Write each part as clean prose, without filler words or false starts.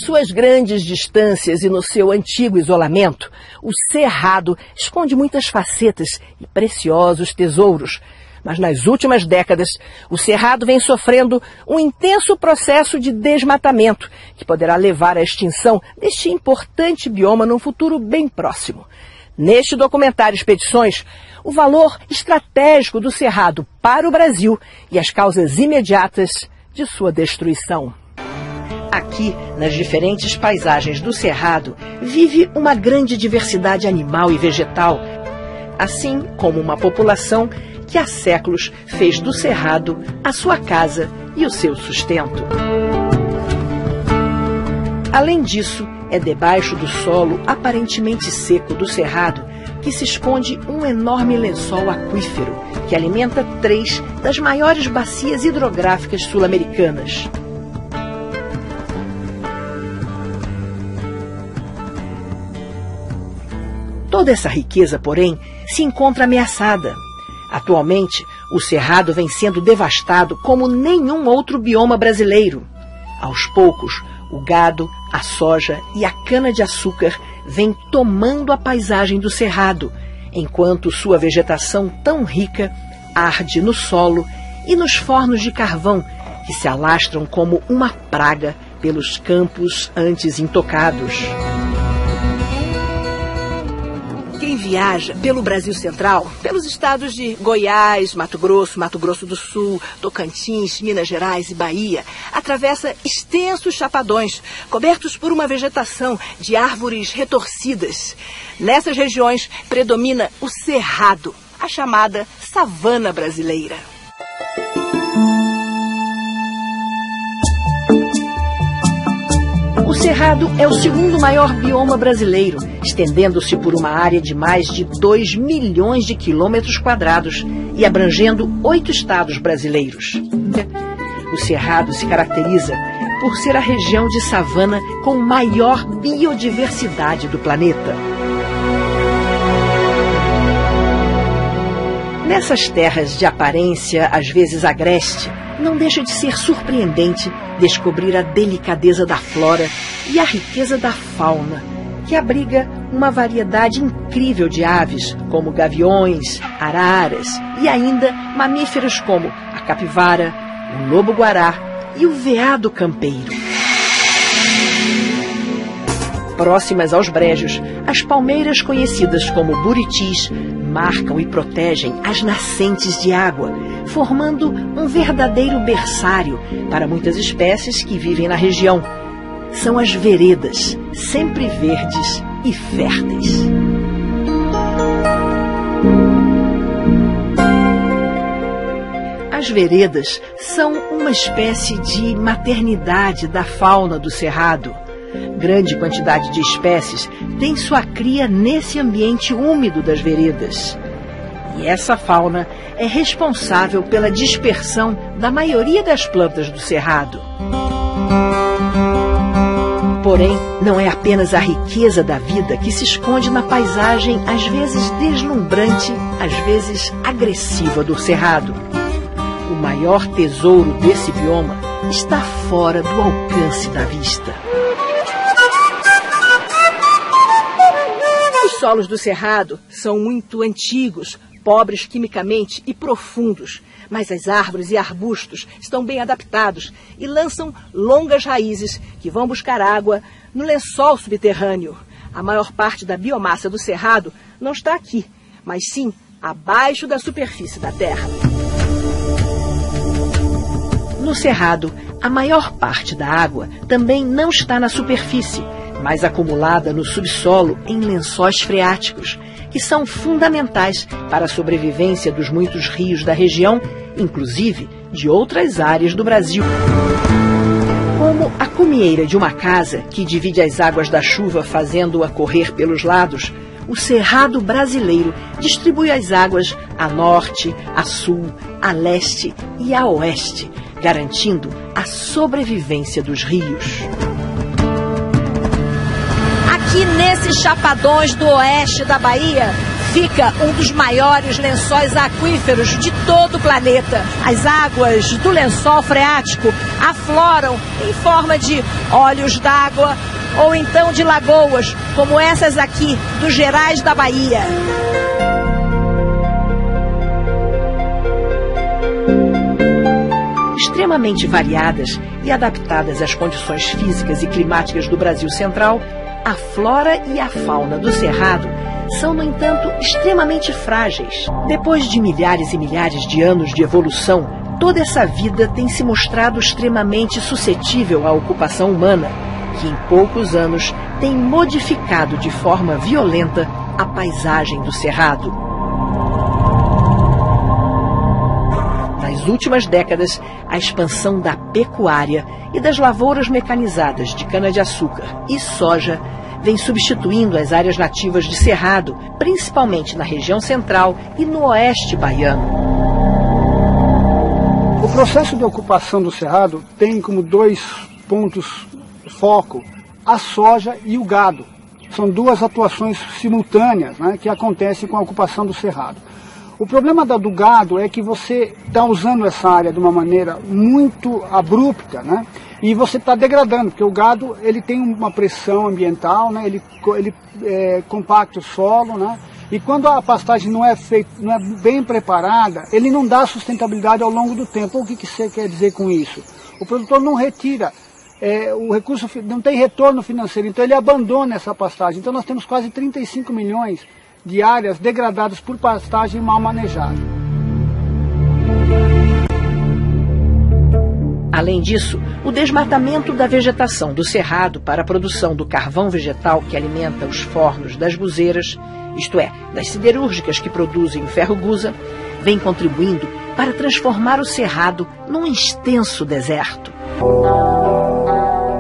suas grandes distâncias e no seu antigo isolamento, o Cerrado esconde muitas facetas e preciosos tesouros. Mas nas últimas décadas, o Cerrado vem sofrendo um intenso processo de desmatamento, que poderá levar à extinção deste importante bioma num futuro bem próximo. Neste documentário Expedições, o valor estratégico do Cerrado para o Brasil e as causas imediatas de sua destruição. Aqui, nas diferentes paisagens do Cerrado, vive uma grande diversidade animal e vegetal, assim como uma população que há séculos fez do Cerrado a sua casa e o seu sustento. Além disso, é debaixo do solo aparentemente seco do Cerrado que se esconde um enorme lençol aquífero que alimenta 3 das maiores bacias hidrográficas sul-americanas. Toda essa riqueza, porém, se encontra ameaçada. Atualmente, o Cerrado vem sendo devastado como nenhum outro bioma brasileiro. Aos poucos, o gado, a soja e a cana-de-açúcar vêm tomando a paisagem do Cerrado, enquanto sua vegetação tão rica arde no solo e nos fornos de carvão, que se alastram como uma praga pelos campos antes intocados. Quem viaja pelo Brasil Central, pelos estados de Goiás, Mato Grosso do Sul, Tocantins, Minas Gerais e Bahia, atravessa extensos chapadões, cobertos por uma vegetação de árvores retorcidas. Nessas regiões predomina o Cerrado, a chamada savana brasileira. O Cerrado é o segundo maior bioma brasileiro, estendendo-se por uma área de mais de 2 milhões de quilômetros quadrados e abrangendo 8 estados brasileiros. O Cerrado se caracteriza por ser a região de savana com maior biodiversidade do planeta. Nessas terras de aparência às vezes agreste, não deixa de ser surpreendente descobrir a delicadeza da flora e a riqueza da fauna, que abriga uma variedade incrível de aves, como gaviões, araras e ainda mamíferos como a capivara, o lobo-guará e o veado campeiro. Próximas aos brejos, as palmeiras conhecidas como buritis marcam e protegem as nascentes de água, formando um verdadeiro berçário para muitas espécies que vivem na região. São as veredas, sempre verdes e férteis. As veredas são uma espécie de maternidade da fauna do Cerrado. Grande quantidade de espécies tem sua cria nesse ambiente úmido das veredas. E essa fauna é responsável pela dispersão da maioria das plantas do Cerrado. Porém, não é apenas a riqueza da vida que se esconde na paisagem, às vezes deslumbrante, às vezes agressiva do Cerrado. O maior tesouro desse bioma está fora do alcance da vista. Os solos do Cerrado são muito antigos, pobres quimicamente e profundos, mas as árvores e arbustos estão bem adaptados e lançam longas raízes que vão buscar água no lençol subterrâneo. A maior parte da biomassa do Cerrado não está aqui, mas sim abaixo da superfície da terra. No Cerrado, a maior parte da água também não está na superfície, mas acumulada no subsolo em lençóis freáticos, que são fundamentais para a sobrevivência dos muitos rios da região, inclusive de outras áreas do Brasil. Como a cumieira de uma casa que divide as águas da chuva fazendo-a correr pelos lados, o Cerrado brasileiro distribui as águas a norte, a sul, a leste e a oeste, garantindo a sobrevivência dos rios. Aqui nesses chapadões do oeste da Bahia, fica um dos maiores lençóis aquíferos de todo o planeta. As águas do lençol freático afloram em forma de olhos d'água ou então de lagoas, como essas aqui dos Gerais da Bahia. Extremamente variadas e adaptadas às condições físicas e climáticas do Brasil Central, a flora e a fauna do Cerrado são, no entanto, extremamente frágeis. Depois de milhares e milhares de anos de evolução, toda essa vida tem se mostrado extremamente suscetível à ocupação humana, que em poucos anos tem modificado de forma violenta a paisagem do Cerrado. Nas últimas décadas, a expansão da pecuária e das lavouras mecanizadas de cana-de-açúcar e soja vem substituindo as áreas nativas de cerrado, principalmente na região central e no oeste baiano. O processo de ocupação do cerrado tem como dois pontos de foco a soja e o gado. São duas atuações simultâneas, né, que acontecem com a ocupação do cerrado. O problema do gado é que você está usando essa área de uma maneira muito abrupta, né? E você está degradando, porque o gado ele tem uma pressão ambiental, né? Ele compacta o solo, né? E quando a pastagem não é bem preparada, ele não dá sustentabilidade ao longo do tempo. O que você quer dizer com isso? O produtor não retira, o recurso não tem retorno financeiro, então ele abandona essa pastagem. Então nós temos quase 35 milhões de áreas degradadas por pastagem mal manejada. Além disso, o desmatamento da vegetação do cerrado para a produção do carvão vegetal que alimenta os fornos das buzeiras, isto é, das siderúrgicas que produzem o ferro-gusa, vem contribuindo para transformar o cerrado num extenso deserto.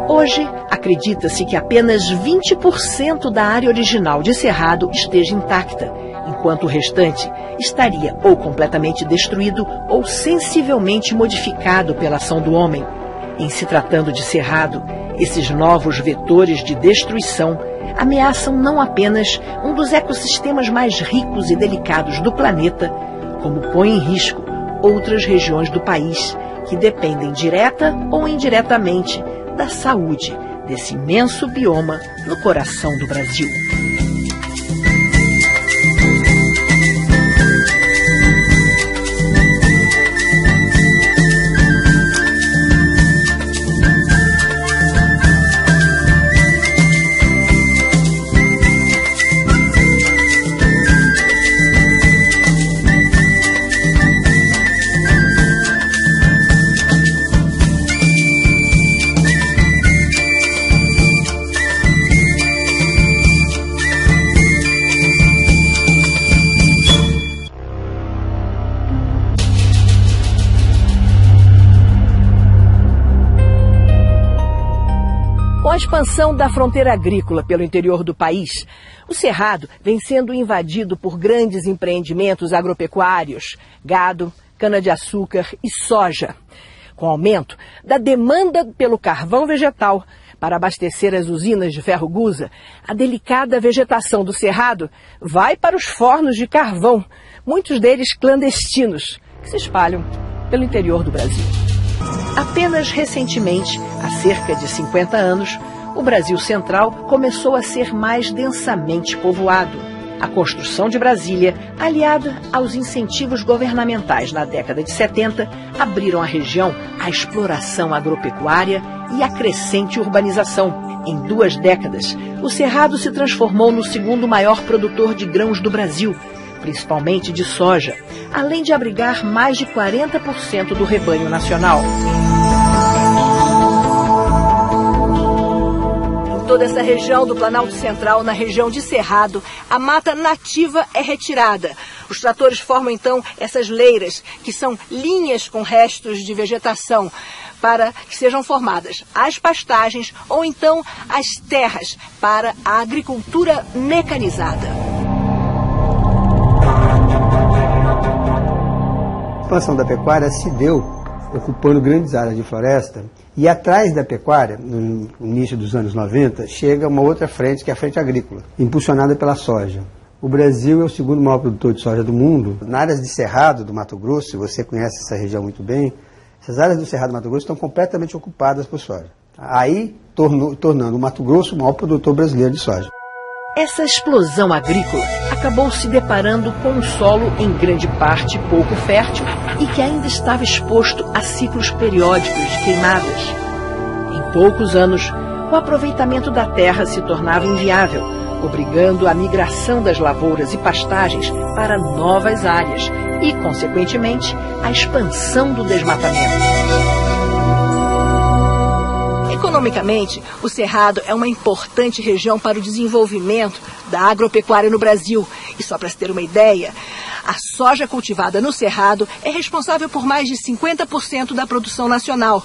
Hoje, acredita-se que apenas 20% da área original de cerrado esteja intacta, enquanto o restante estaria ou completamente destruído ou sensivelmente modificado pela ação do homem. Em se tratando de cerrado, esses novos vetores de destruição ameaçam não apenas um dos ecossistemas mais ricos e delicados do planeta, como põe em risco outras regiões do país que dependem direta ou indiretamente da saúde desse imenso bioma no coração do Brasil. Com a expansão da fronteira agrícola pelo interior do país, o Cerrado vem sendo invadido por grandes empreendimentos agropecuários, gado, cana-de-açúcar e soja. Com o aumento da demanda pelo carvão vegetal para abastecer as usinas de ferro-gusa, a delicada vegetação do Cerrado vai para os fornos de carvão, muitos deles clandestinos, que se espalham pelo interior do Brasil. Apenas recentemente, há cerca de 50 anos, o Brasil Central começou a ser mais densamente povoado. A construção de Brasília, aliada aos incentivos governamentais na década de 70, abriram a região à exploração agropecuária e à crescente urbanização. Em 2 décadas, o Cerrado se transformou no segundo maior produtor de grãos do Brasil, principalmente de soja, além de abrigar mais de 40% do rebanho nacional. Em toda essa região do Planalto Central, na região de Cerrado, a mata nativa é retirada. Os tratores formam então essas leiras, que são linhas com restos de vegetação, para que sejam formadas as pastagens ou então as terras para a agricultura mecanizada. A expansão da pecuária se deu ocupando grandes áreas de floresta e atrás da pecuária, no início dos anos 90, chega uma outra frente, que é a frente agrícola, impulsionada pela soja. O Brasil é o segundo maior produtor de soja do mundo. Na área de Cerrado do Mato Grosso, se você conhece essa região muito bem, essas áreas do Cerrado do Mato Grosso estão completamente ocupadas por soja. Aí, tornando o Mato Grosso o maior produtor brasileiro de soja. Essa explosão agrícola acabou se deparando com um solo em grande parte pouco fértil e que ainda estava exposto a ciclos periódicos de queimadas. Em poucos anos, o aproveitamento da terra se tornava inviável, obrigando a migração das lavouras e pastagens para novas áreas e, consequentemente, a expansão do desmatamento. Economicamente, o Cerrado é uma importante região para o desenvolvimento da agropecuária no Brasil. E só para se ter uma ideia, a soja cultivada no Cerrado é responsável por mais de 50% da produção nacional.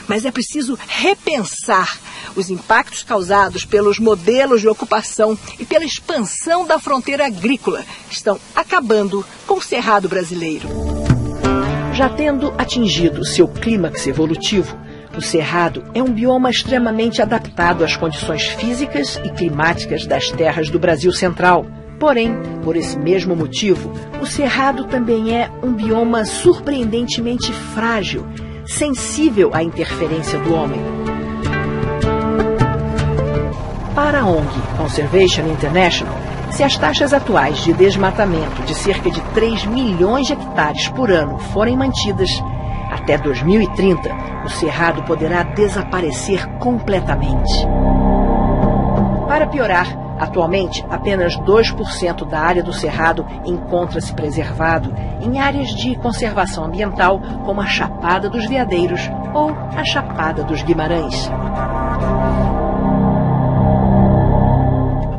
Mas é preciso repensar os impactos causados pelos modelos de ocupação e pela expansão da fronteira agrícola, que estão acabando com o Cerrado brasileiro. Já tendo atingido seu clímax evolutivo, o Cerrado é um bioma extremamente adaptado às condições físicas e climáticas das terras do Brasil Central. Porém, por esse mesmo motivo, o Cerrado também é um bioma surpreendentemente frágil, sensível à interferência do homem. Para a ONG Conservation International, se as taxas atuais de desmatamento de cerca de 3 milhões de hectares por ano forem mantidas, até 2030, o Cerrado poderá desaparecer completamente. Para piorar, atualmente, apenas 2% da área do Cerrado encontra-se preservado em áreas de conservação ambiental, como a Chapada dos Veadeiros ou a Chapada dos Guimarães.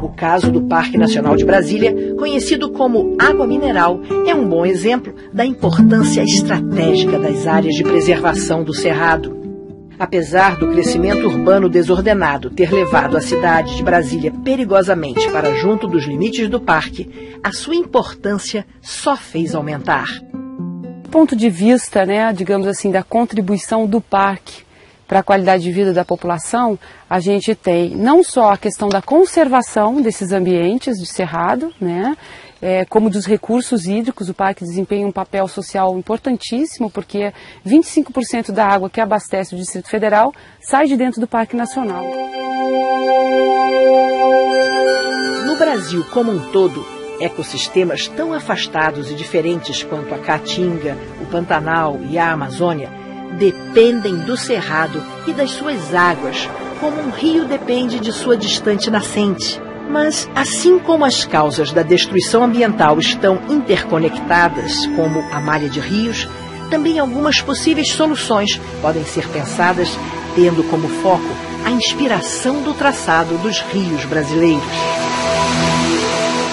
O caso do Parque Nacional de Brasília, conhecido como Água Mineral, é um bom exemplo da importância estratégica das áreas de preservação do Cerrado. Apesar do crescimento urbano desordenado ter levado a cidade de Brasília perigosamente para junto dos limites do parque, a sua importância só fez aumentar. Do ponto de vista, digamos assim, da contribuição do parque para a qualidade de vida da população, a gente tem não só a questão da conservação desses ambientes de cerrado, como dos recursos hídricos. O parque desempenha um papel social importantíssimo, porque 25% da água que abastece o Distrito Federal sai de dentro do Parque Nacional. No Brasil como um todo, ecossistemas tão afastados e diferentes quanto a Caatinga, o Pantanal e a Amazônia dependem do Cerrado e das suas águas, como um rio depende de sua distante nascente. Mas, assim como as causas da destruição ambiental estão interconectadas, como a malha de rios, também algumas possíveis soluções podem ser pensadas tendo como foco a inspiração do traçado dos rios brasileiros.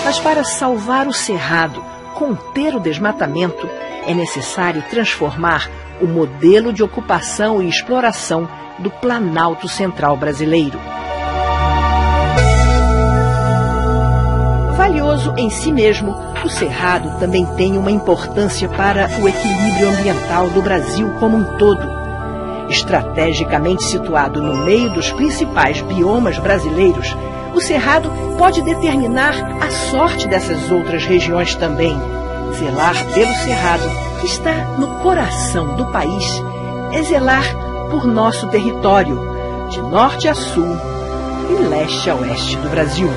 Mas para salvar o Cerrado, conter o desmatamento, é necessário transformar o modelo de ocupação e exploração do Planalto Central brasileiro. Valioso em si mesmo, o Cerrado também tem uma importância para o equilíbrio ambiental do Brasil como um todo. Estrategicamente situado no meio dos principais biomas brasileiros, o Cerrado pode determinar a sorte dessas outras regiões também. Zelar pelo Cerrado, que está no coração do país, é zelar por nosso território, de norte a sul e leste a oeste do Brasil.